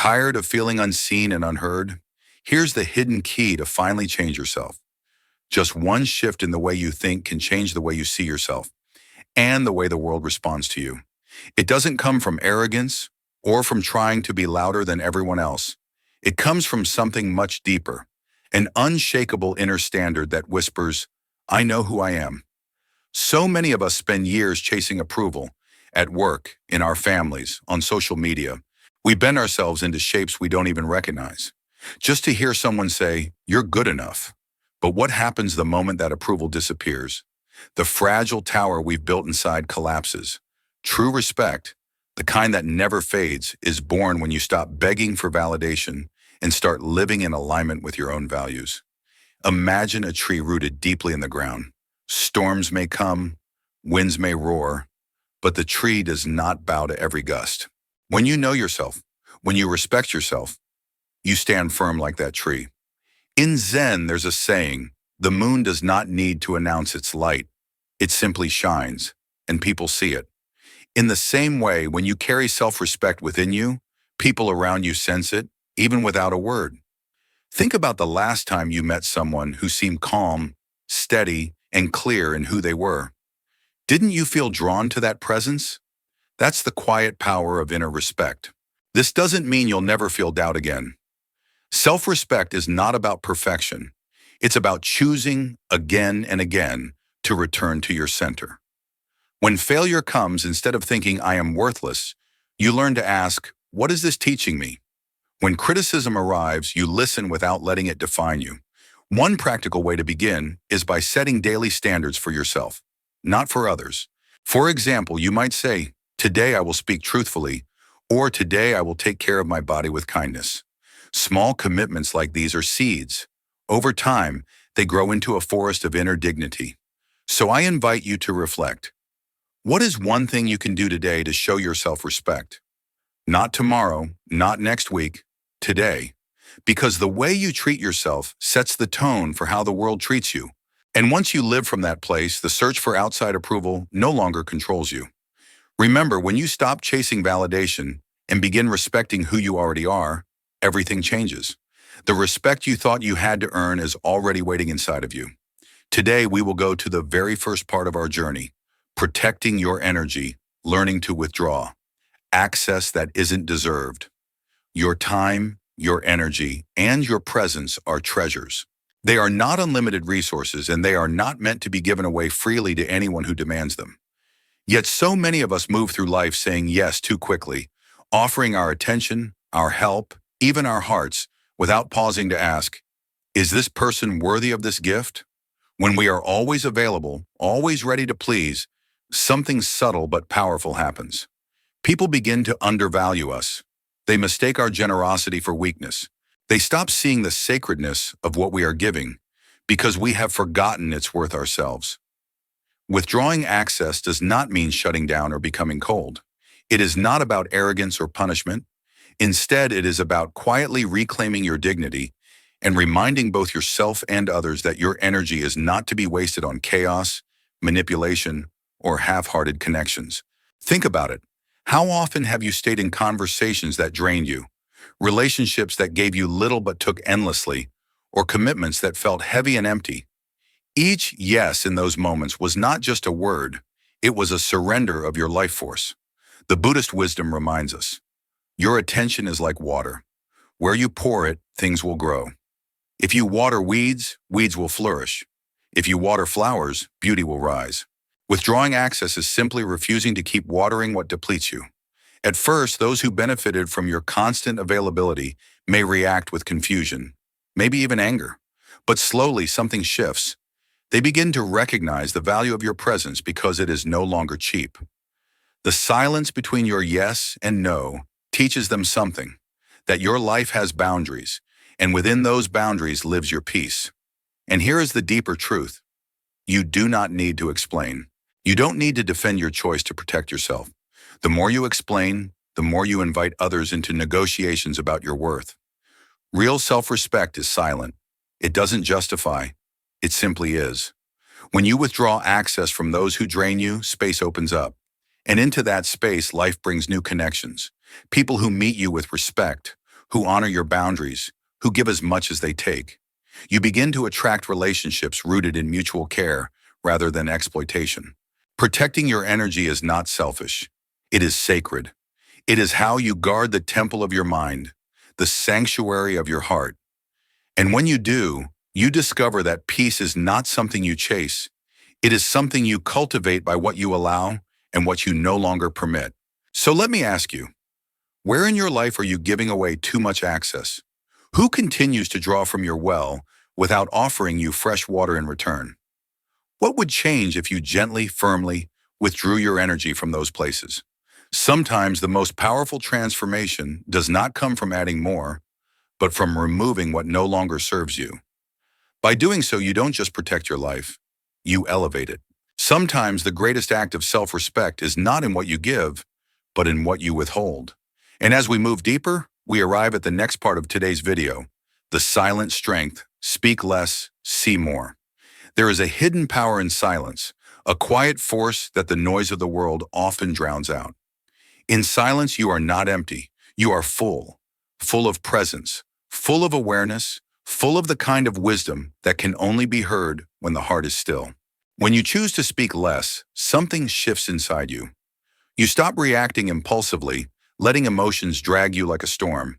Tired of feeling unseen and unheard? Here's the hidden key to finally change yourself. Just one shift in the way you think can change the way you see yourself and the way the world responds to you. It doesn't come from arrogance or from trying to be louder than everyone else. It comes from something much deeper, an unshakable inner standard that whispers, I know who I am. So many of us spend years chasing approval at work, in our families, on social media. We bend ourselves into shapes we don't even recognize, just to hear someone say, you're good enough. But what happens the moment that approval disappears? The fragile tower we've built inside collapses. True respect, the kind that never fades, is born when you stop begging for validation and start living in alignment with your own values. Imagine a tree rooted deeply in the ground. Storms may come, winds may roar, but the tree does not bow to every gust. When you know yourself, when you respect yourself, you stand firm like that tree. In Zen, there's a saying, the moon does not need to announce its light. It simply shines, and people see it. In the same way, when you carry self-respect within you, people around you sense it, even without a word. Think about the last time you met someone who seemed calm, steady, and clear in who they were. Didn't you feel drawn to that presence? That's the quiet power of inner respect. This doesn't mean you'll never feel doubt again. Self-respect is not about perfection. It's about choosing again and again to return to your center. When failure comes, instead of thinking I am worthless, you learn to ask, what is this teaching me? When criticism arrives, you listen without letting it define you. One practical way to begin is by setting daily standards for yourself, not for others. For example, you might say, today I will speak truthfully, or today I will take care of my body with kindness. Small commitments like these are seeds. Over time, they grow into a forest of inner dignity. So I invite you to reflect. What is one thing you can do today to show your self-respect? Not tomorrow, not next week, today. Because the way you treat yourself sets the tone for how the world treats you. And once you live from that place, the search for outside approval no longer controls you. Remember, when you stop chasing validation and begin respecting who you already are, everything changes. The respect you thought you had to earn is already waiting inside of you. Today, we will go to the very first part of our journey, protecting your energy, learning to withdraw, access that isn't deserved. Your time, your energy, and your presence are treasures. They are not unlimited resources, and they are not meant to be given away freely to anyone who demands them. Yet so many of us move through life saying yes too quickly, offering our attention, our help, even our hearts, without pausing to ask, is this person worthy of this gift? When we are always available, always ready to please, something subtle but powerful happens. People begin to undervalue us. They mistake our generosity for weakness. They stop seeing the sacredness of what we are giving because we have forgotten its worth ourselves. Withdrawing access does not mean shutting down or becoming cold. It is not about arrogance or punishment. Instead, it is about quietly reclaiming your dignity and reminding both yourself and others that your energy is not to be wasted on chaos, manipulation, or half-hearted connections. Think about it. How often have you stayed in conversations that drained you, relationships that gave you little but took endlessly, or commitments that felt heavy and empty? Each yes in those moments was not just a word, it was a surrender of your life force. The Buddhist wisdom reminds us, your attention is like water. Where you pour it, things will grow. If you water weeds, weeds will flourish. If you water flowers, beauty will rise. Withdrawing access is simply refusing to keep watering what depletes you. At first, those who benefited from your constant availability may react with confusion, maybe even anger. But slowly, something shifts. They begin to recognize the value of your presence because it is no longer cheap. The silence between your yes and no teaches them something, that your life has boundaries, and within those boundaries lives your peace. And here is the deeper truth. You do not need to explain. You don't need to defend your choice to protect yourself. The more you explain, the more you invite others into negotiations about your worth. Real self-respect is silent. It doesn't justify. It simply is. When you withdraw access from those who drain you, space opens up. And into that space, life brings new connections. People who meet you with respect, who honor your boundaries, who give as much as they take. You begin to attract relationships rooted in mutual care rather than exploitation. Protecting your energy is not selfish. It is sacred. It is how you guard the temple of your mind, the sanctuary of your heart. And when you do, you discover that peace is not something you chase. It is something you cultivate by what you allow and what you no longer permit. So let me ask you, where in your life are you giving away too much access? Who continues to draw from your well without offering you fresh water in return? What would change if you gently, firmly withdrew your energy from those places? Sometimes the most powerful transformation does not come from adding more, but from removing what no longer serves you. By doing so, you don't just protect your life, you elevate it. Sometimes the greatest act of self-respect is not in what you give, but in what you withhold. And as we move deeper, we arrive at the next part of today's video, the silent strength, speak less, see more. There is a hidden power in silence, a quiet force that the noise of the world often drowns out. In silence, you are not empty. You are full, full of presence, full of awareness, full of the kind of wisdom that can only be heard when the heart is still. When you choose to speak less, something shifts inside you. You stop reacting impulsively, letting emotions drag you like a storm.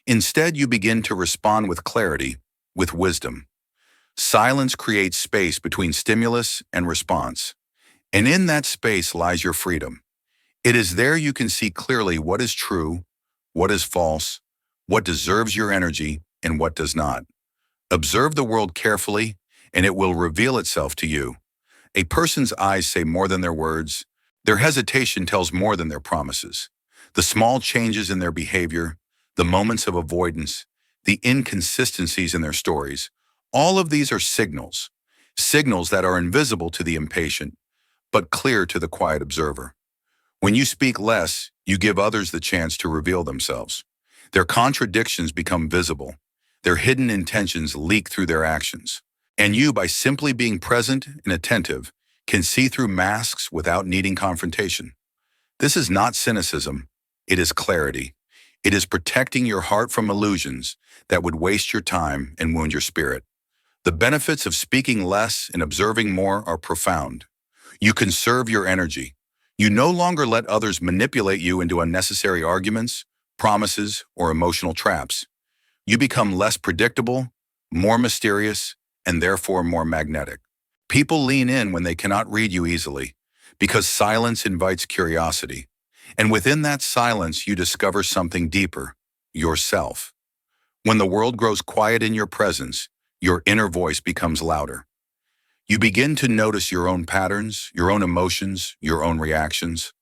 Instead, you begin to respond with clarity, with wisdom. Silence creates space between stimulus and response. And in that space lies your freedom. It is there you can see clearly what is true, what is false, what deserves your energy, and what does not. Observe the world carefully, and it will reveal itself to you. A person's eyes say more than their words. Their hesitation tells more than their promises. The small changes in their behavior, the moments of avoidance, the inconsistencies in their stories, all of these are signals. Signals that are invisible to the impatient, but clear to the quiet observer. When you speak less, you give others the chance to reveal themselves. Their contradictions become visible. Their hidden intentions leak through their actions. And you, by simply being present and attentive, can see through masks without needing confrontation. This is not cynicism. It is clarity. It is protecting your heart from illusions that would waste your time and wound your spirit. The benefits of speaking less and observing more are profound. You conserve your energy. You no longer let others manipulate you into unnecessary arguments, promises, or emotional traps. You become less predictable, more mysterious, and therefore more magnetic. People lean in when they cannot read you easily, because silence invites curiosity. And within that silence, you discover something deeper, yourself. When the world grows quiet in your presence, your inner voice becomes louder. You begin to notice your own patterns, your own emotions, your own reactions.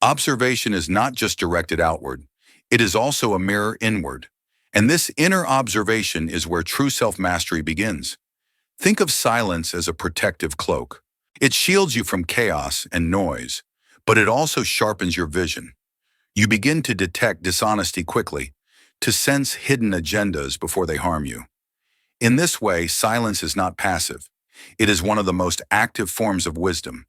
Observation is not just directed outward, it is also a mirror inward. And this inner observation is where true self-mastery begins. Think of silence as a protective cloak. It shields you from chaos and noise, but it also sharpens your vision. You begin to detect dishonesty quickly, to sense hidden agendas before they harm you. In this way, silence is not passive. It is one of the most active forms of wisdom.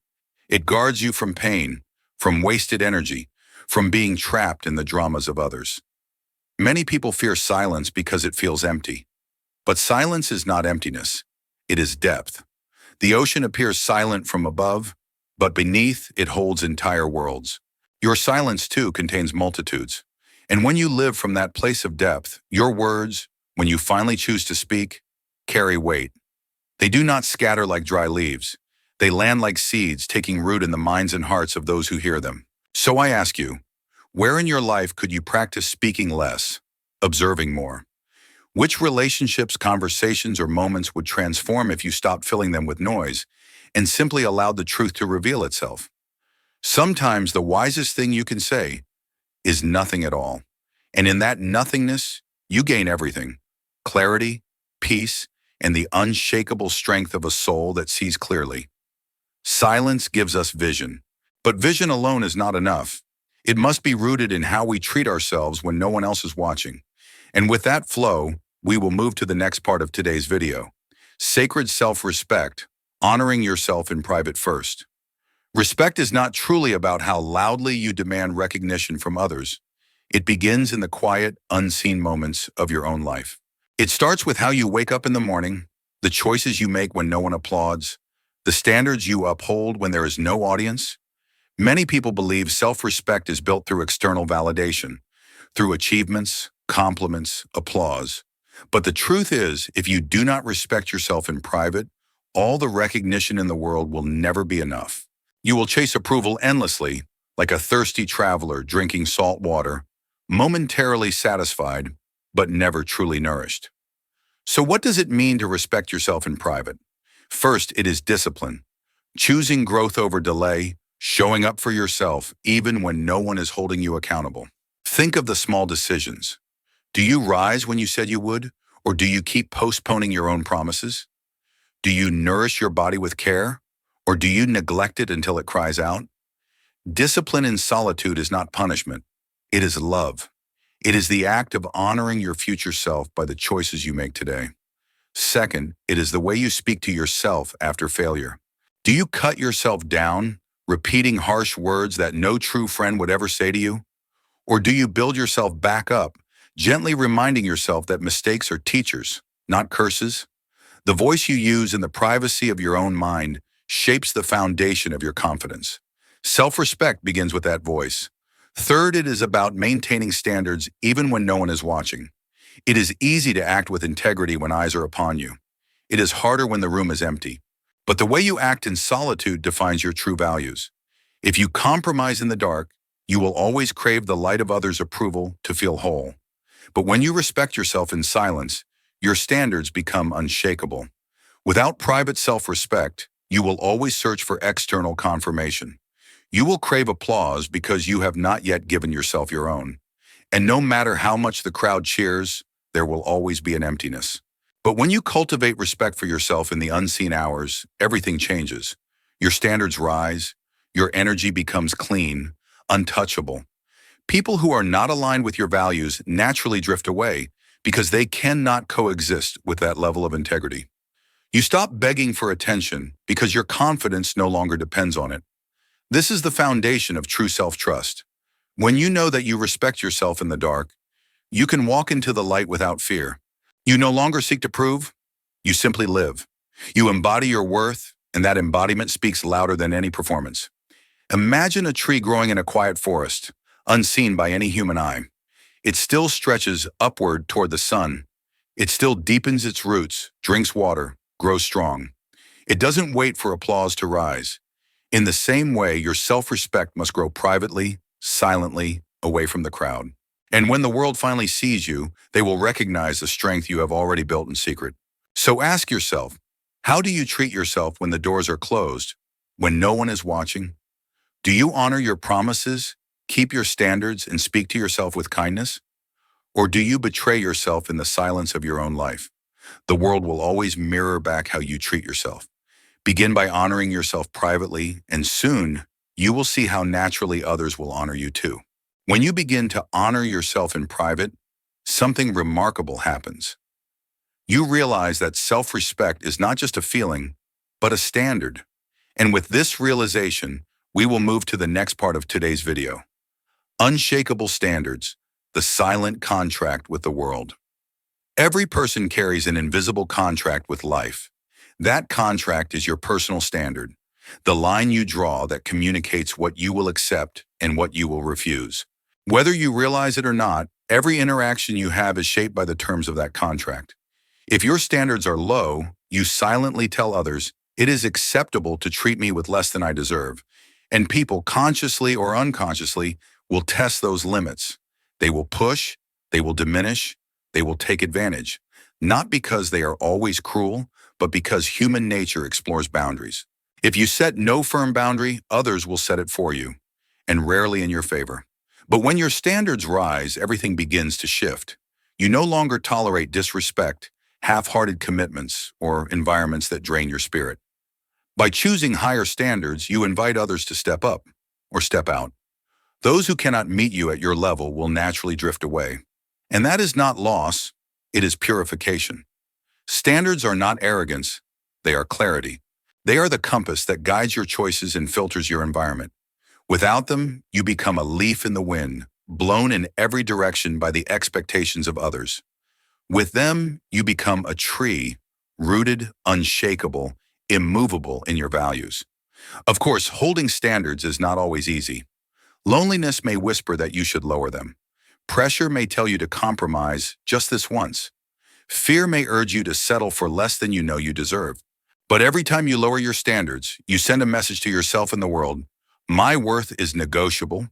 It guards you from pain, from wasted energy, from being trapped in the dramas of others. Many people fear silence because it feels empty. But silence is not emptiness. It is depth. The ocean appears silent from above, but beneath it holds entire worlds. Your silence, too, contains multitudes. And when you live from that place of depth, your words, when you finally choose to speak, carry weight. They do not scatter like dry leaves. They land like seeds, taking root in the minds and hearts of those who hear them. So I ask you, where in your life could you practice speaking less, observing more? Which relationships, conversations, or moments would transform if you stopped filling them with noise and simply allowed the truth to reveal itself? Sometimes the wisest thing you can say is nothing at all. And in that nothingness, you gain everything: clarity, peace, and the unshakable strength of a soul that sees clearly. Silence gives us vision. But vision alone is not enough. It must be rooted in how we treat ourselves when no one else is watching. And with that flow, we will move to the next part of today's video. Sacred self-respect, honoring yourself in private first. Respect is not truly about how loudly you demand recognition from others. It begins in the quiet, unseen moments of your own life. It starts with how you wake up in the morning, the choices you make when no one applauds, the standards you uphold when there is no audience. Many people believe self-respect is built through external validation, through achievements, compliments, applause. But the truth is, if you do not respect yourself in private, all the recognition in the world will never be enough. You will chase approval endlessly, like a thirsty traveler drinking salt water, momentarily satisfied, but never truly nourished. So what does it mean to respect yourself in private? First, it is discipline. Choosing growth over delay, showing up for yourself even when no one is holding you accountable. Think of the small decisions. Do you rise when you said you would, or do you keep postponing your own promises? Do you nourish your body with care, or do you neglect it until it cries out? Discipline in solitude is not punishment. It is love. It is the act of honoring your future self by the choices you make today. Second, it is the way you speak to yourself after failure. Do you cut yourself down, repeating harsh words that no true friend would ever say to you? Or do you build yourself back up, gently reminding yourself that mistakes are teachers, not curses? The voice you use in the privacy of your own mind shapes the foundation of your confidence. Self-respect begins with that voice. Third, it is about maintaining standards even when no one is watching. It is easy to act with integrity when eyes are upon you. It is harder when the room is empty. But the way you act in solitude defines your true values. If you compromise in the dark, you will always crave the light of others' approval to feel whole. But when you respect yourself in silence, your standards become unshakable. Without private self-respect, you will always search for external confirmation. You will crave applause because you have not yet given yourself your own. And no matter how much the crowd cheers, there will always be an emptiness. But when you cultivate respect for yourself in the unseen hours, everything changes. Your standards rise, your energy becomes clean, untouchable. People who are not aligned with your values naturally drift away because they cannot coexist with that level of integrity. You stop begging for attention because your confidence no longer depends on it. This is the foundation of true self-trust. When you know that you respect yourself in the dark, you can walk into the light without fear. You no longer seek to prove, you simply live. You embody your worth, and that embodiment speaks louder than any performance. Imagine a tree growing in a quiet forest, unseen by any human eye. It still stretches upward toward the sun. It still deepens its roots, drinks water, grows strong. It doesn't wait for applause to rise. In the same way, your self-respect must grow privately, silently, away from the crowd. And when the world finally sees you, they will recognize the strength you have already built in secret. So ask yourself, how do you treat yourself when the doors are closed, when no one is watching? Do you honor your promises, keep your standards, and speak to yourself with kindness? Or do you betray yourself in the silence of your own life? The world will always mirror back how you treat yourself. Begin by honoring yourself privately, and soon you will see how naturally others will honor you too. When you begin to honor yourself in private, something remarkable happens. You realize that self-respect is not just a feeling, but a standard. And with this realization, we will move to the next part of today's video. Unshakable standards, the silent contract with the world. Every person carries an invisible contract with life. That contract is your personal standard, the line you draw that communicates what you will accept and what you will refuse. Whether you realize it or not, every interaction you have is shaped by the terms of that contract. If your standards are low, you silently tell others, it is acceptable to treat me with less than I deserve. And people, consciously or unconsciously, will test those limits. They will push, they will diminish, they will take advantage. Not because they are always cruel, but because human nature explores boundaries. If you set no firm boundary, others will set it for you, and rarely in your favor. But when your standards rise, everything begins to shift. You no longer tolerate disrespect, half-hearted commitments, or environments that drain your spirit. By choosing higher standards, you invite others to step up or step out. Those who cannot meet you at your level will naturally drift away. And that is not loss, it is purification. Standards are not arrogance, they are clarity. They are the compass that guides your choices and filters your environment. Without them, you become a leaf in the wind, blown in every direction by the expectations of others. With them, you become a tree, rooted, unshakable, immovable in your values. Of course, holding standards is not always easy. Loneliness may whisper that you should lower them. Pressure may tell you to compromise just this once. Fear may urge you to settle for less than you know you deserve. But every time you lower your standards, you send a message to yourself and the world: my worth is negotiable.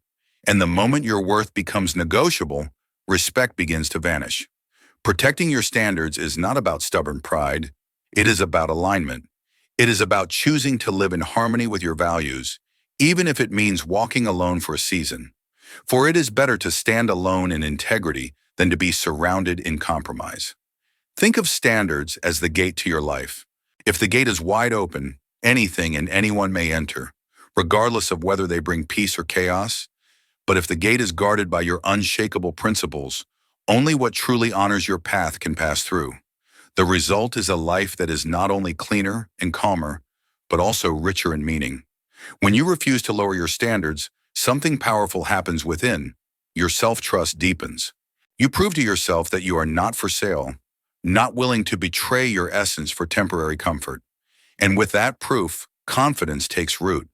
And the moment your worth becomes negotiable, respect begins to vanish. Protecting your standards is not about stubborn pride. It is about alignment. It is about choosing to live in harmony with your values, even if it means walking alone for a season. For it is better to stand alone in integrity than to be surrounded in compromise. Think of standards as the gate to your life. If the gate is wide open, anything and anyone may enter, regardless of whether they bring peace or chaos. But if the gate is guarded by your unshakable principles, only what truly honors your path can pass through. The result is a life that is not only cleaner and calmer, but also richer in meaning. When you refuse to lower your standards, something powerful happens within. Your self-trust deepens. You prove to yourself that you are not for sale, not willing to betray your essence for temporary comfort. And with that proof, confidence takes root.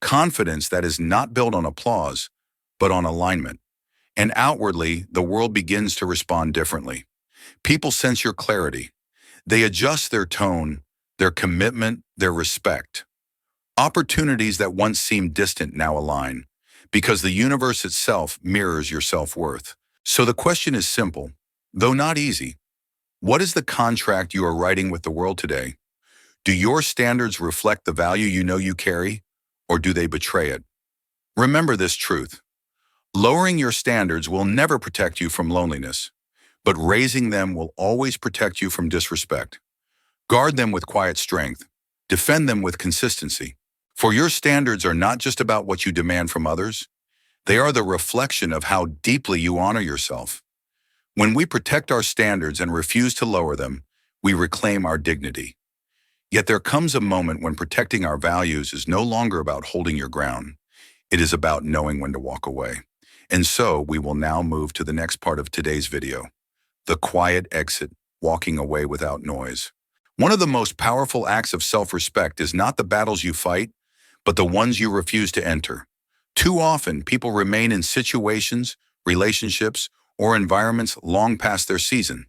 Confidence that is not built on applause, but on alignment. And outwardly, the world begins to respond differently. People sense your clarity. They adjust their tone, their commitment, their respect. Opportunities that once seemed distant now align, because the universe itself mirrors your self-worth. So the question is simple, though not easy. What is the contract you are writing with the world today? Do your standards reflect the value you know you carry, or do they betray it? Remember this truth. Lowering your standards will never protect you from loneliness, but raising them will always protect you from disrespect. Guard them with quiet strength. Defend them with consistency. For your standards are not just about what you demand from others. They are the reflection of how deeply you honor yourself. When we protect our standards and refuse to lower them, we reclaim our dignity. Yet there comes a moment when protecting our values is no longer about holding your ground. It is about knowing when to walk away. And so we will now move to the next part of today's video, the quiet exit, walking away without noise. One of the most powerful acts of self-respect is not the battles you fight, but the ones you refuse to enter. Too often, people remain in situations, relationships, or environments long past their season.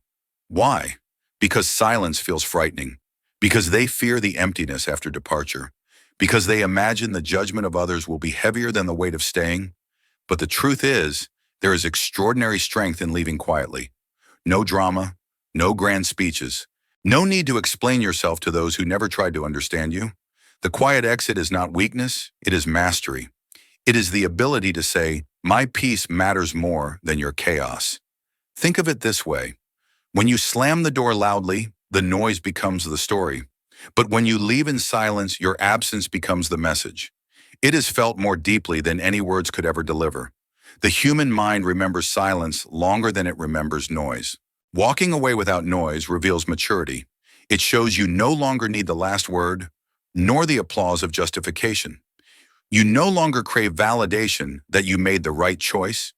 Why? Because silence feels frightening. Because they fear the emptiness after departure. Because they imagine the judgment of others will be heavier than the weight of staying. But the truth is, there is extraordinary strength in leaving quietly. No drama, no grand speeches, no need to explain yourself to those who never tried to understand you. The quiet exit is not weakness, it is mastery. It is the ability to say, my peace matters more than your chaos. Think of it this way. When you slam the door loudly, the noise becomes the story. But when you leave in silence, your absence becomes the message. It is felt more deeply than any words could ever deliver. The human mind remembers silence longer than it remembers noise. Walking away without noise reveals maturity. It shows you no longer need the last word, nor the applause of justification. You no longer crave validation that you made the right choice.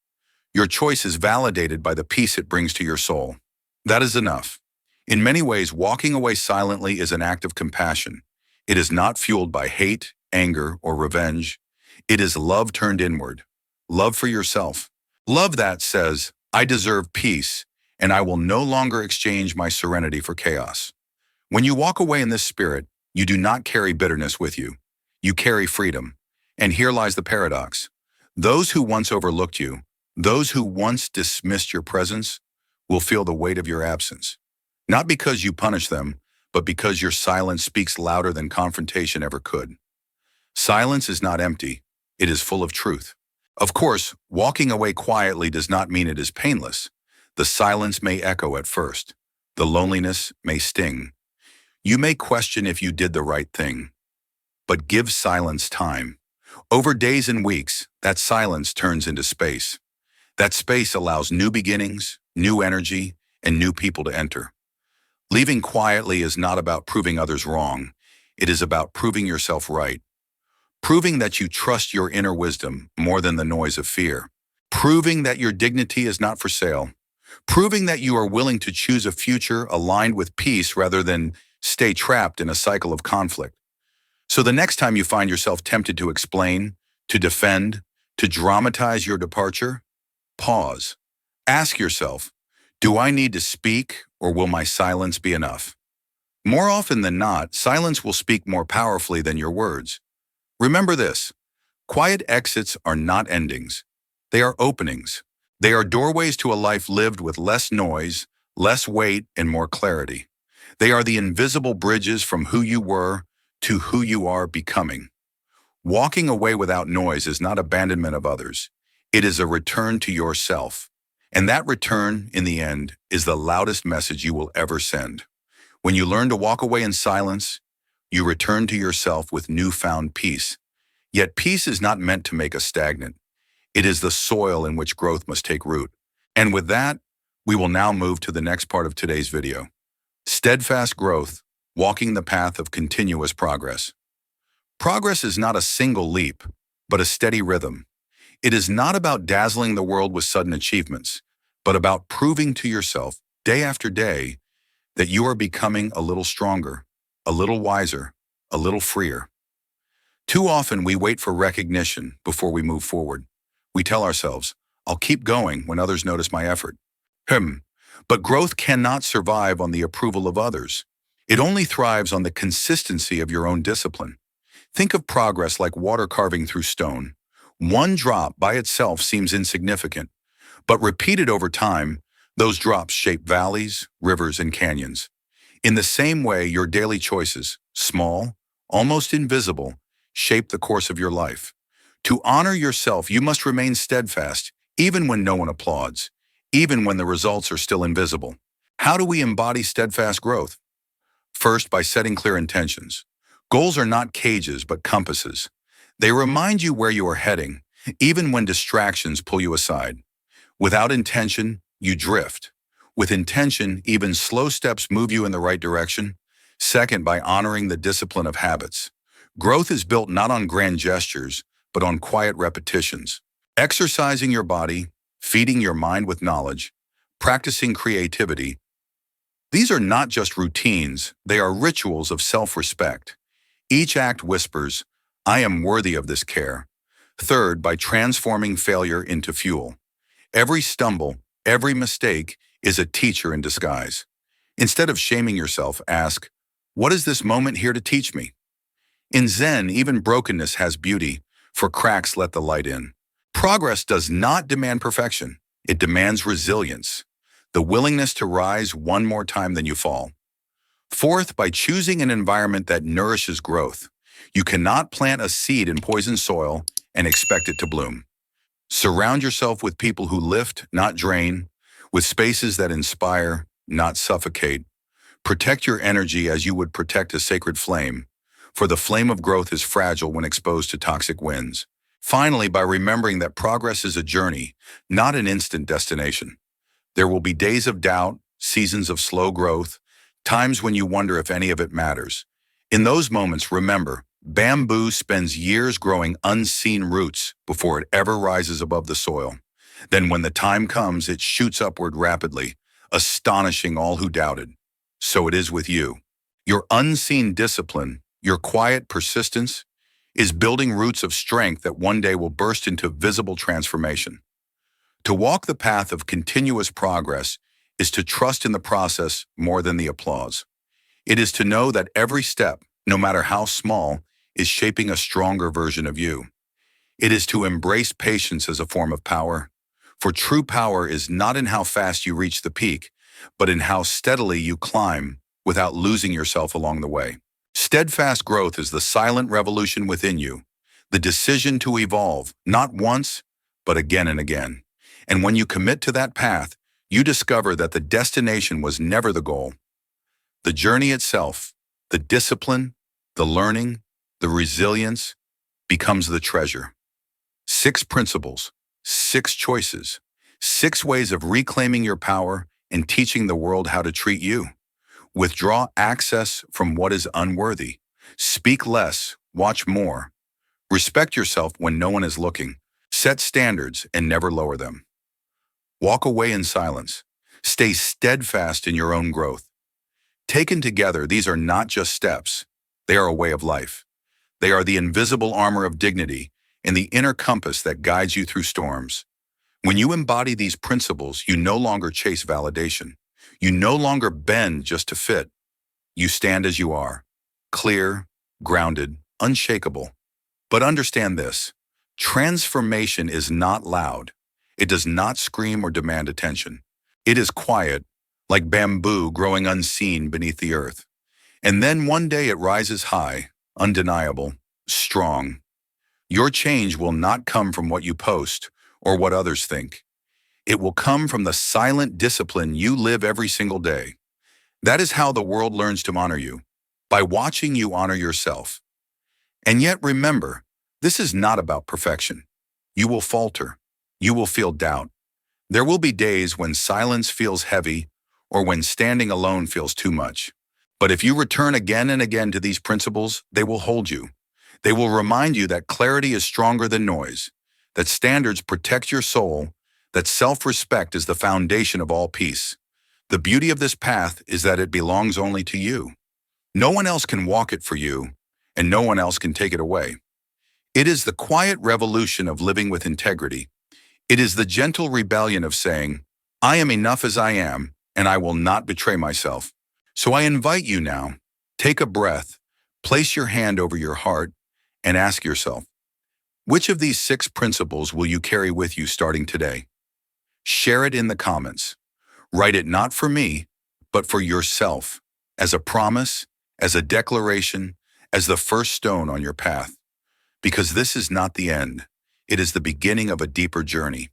Your choice is validated by the peace it brings to your soul. That is enough. In many ways, walking away silently is an act of compassion. It is not fueled by hate, anger, or revenge. It is love turned inward. Love for yourself. Love that says, I deserve peace, and I will no longer exchange my serenity for chaos. When you walk away in this spirit, you do not carry bitterness with you. You carry freedom. And here lies the paradox. Those who once overlooked you, those who once dismissed your presence, will feel the weight of your absence. Not because you punish them, but because your silence speaks louder than confrontation ever could. Silence is not empty, it is full of truth. Of course, walking away quietly does not mean it is painless. The silence may echo at first. The loneliness may sting. You may question if you did the right thing. But give silence time. Over days and weeks, that silence turns into space. That space allows new beginnings, new energy, and new people to enter. Leaving quietly is not about proving others wrong. It is about proving yourself right. Proving that you trust your inner wisdom more than the noise of fear. proving that your dignity is not for sale, proving that you are willing to choose a future aligned with peace rather than stay trapped in a cycle of conflict. So the next time you find yourself tempted to explain, to defend, to dramatize your departure, pause. Ask yourself, do I need to speak or will my silence be enough? More often than not, silence will speak more powerfully than your words. Remember this, quiet exits are not endings. They are openings. They are doorways to a life lived with less noise, less weight, and more clarity. They are the invisible bridges from who you were to who you are becoming. Walking away without noise is not abandonment of others. It is a return to yourself. And that return, in the end, is the loudest message you will ever send. When you learn to walk away in silence, you return to yourself with newfound peace. Yet peace is not meant to make us stagnant. It is the soil in which growth must take root. And with that, we will now move to the next part of today's video. Steadfast growth, walking the path of continuous progress. Progress is not a single leap, but a steady rhythm. It is not about dazzling the world with sudden achievements, but about proving to yourself, day after day, that you are becoming a little stronger, a little wiser, a little freer. Too often we wait for recognition before we move forward. We tell ourselves, I'll keep going when others notice my effort. But growth cannot survive on the approval of others. It only thrives on the consistency of your own discipline. Think of progress like water carving through stone. One drop by itself seems insignificant, but repeated over time, those drops shape valleys, rivers, and canyons. In the same way, your daily choices, small, almost invisible, shape the course of your life. To honor yourself, you must remain steadfast, even when no one applauds, even when the results are still invisible. How do we embody steadfast growth? First, by setting clear intentions. Goals are not cages, but compasses. They remind you where you are heading, even when distractions pull you aside. Without intention, you drift. With intention, even slow steps move you in the right direction. Second, by honoring the discipline of habits. Growth is built not on grand gestures, but on quiet repetitions. Exercising your body, feeding your mind with knowledge, practicing creativity. These are not just routines, they are rituals of self-respect. Each act whispers, I am worthy of this care. Third, by transforming failure into fuel. Every stumble, every mistake is a teacher in disguise. Instead of shaming yourself, ask, what is this moment here to teach me? In Zen, even brokenness has beauty, for cracks let the light in. Progress does not demand perfection. It demands resilience, the willingness to rise one more time than you fall. Fourth, by choosing an environment that nourishes growth. You cannot plant a seed in poisoned soil and expect it to bloom. Surround yourself with people who lift, not drain, with spaces that inspire, not suffocate. Protect your energy as you would protect a sacred flame, for the flame of growth is fragile when exposed to toxic winds. Finally, by remembering that progress is a journey, not an instant destination. There will be days of doubt, seasons of slow growth, times when you wonder if any of it matters. In those moments, remember, bamboo spends years growing unseen roots before it ever rises above the soil. Then when the time comes, it shoots upward rapidly, astonishing all who doubted. So it is with you. Your unseen discipline, your quiet persistence, is building roots of strength that one day will burst into visible transformation. To walk the path of continuous progress is to trust in the process more than the applause. It is to know that every step, no matter how small, is shaping a stronger version of you. It is to embrace patience as a form of power, for true power is not in how fast you reach the peak, but in how steadily you climb without losing yourself along the way. Steadfast growth is the silent revolution within you, the decision to evolve, not once, but again and again. And when you commit to that path, you discover that the destination was never the goal. The journey itself, the discipline, the learning, the resilience, becomes the treasure. 6 principles, 6 choices, 6 ways of reclaiming your power and teaching the world how to treat you. Withdraw access from what is unworthy. Speak less, watch more. Respect yourself when no one is looking. Set standards and never lower them. Walk away in silence. Stay steadfast in your own growth. Taken together, these are not just steps. They are a way of life. They are the invisible armor of dignity and the inner compass that guides you through storms. When you embody these principles, you no longer chase validation. You no longer bend just to fit. You stand as you are, clear, grounded, unshakable. But understand this, transformation is not loud. It does not scream or demand attention. It is quiet, like bamboo growing unseen beneath the earth. And then one day it rises high, undeniable, strong. Your change will not come from what you post or what others think. It will come from the silent discipline you live every single day. That is how the world learns to honor you, by watching you honor yourself. And yet remember, this is not about perfection. You will falter. You will feel doubt. There will be days when silence feels heavy or when standing alone feels too much. But if you return again and again to these principles, they will hold you. They will remind you that clarity is stronger than noise, that standards protect your soul, that self-respect is the foundation of all peace. The beauty of this path is that it belongs only to you. No one else can walk it for you, and no one else can take it away. It is the quiet revolution of living with integrity. It is the gentle rebellion of saying, I am enough as I am, and I will not betray myself. So I invite you now, take a breath, place your hand over your heart, and ask yourself, which of these 6 principles will you carry with you starting today? Share it in the comments. Write it not for me, but for yourself, as a promise, as a declaration, as the first stone on your path. Because this is not the end. It is the beginning of a deeper journey.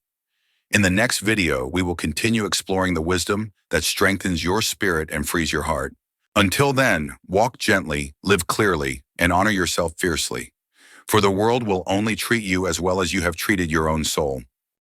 In the next video, we will continue exploring the wisdom that strengthens your spirit and frees your heart. Until then, walk gently, live clearly, and honor yourself fiercely. For the world will only treat you as well as you have treated your own soul.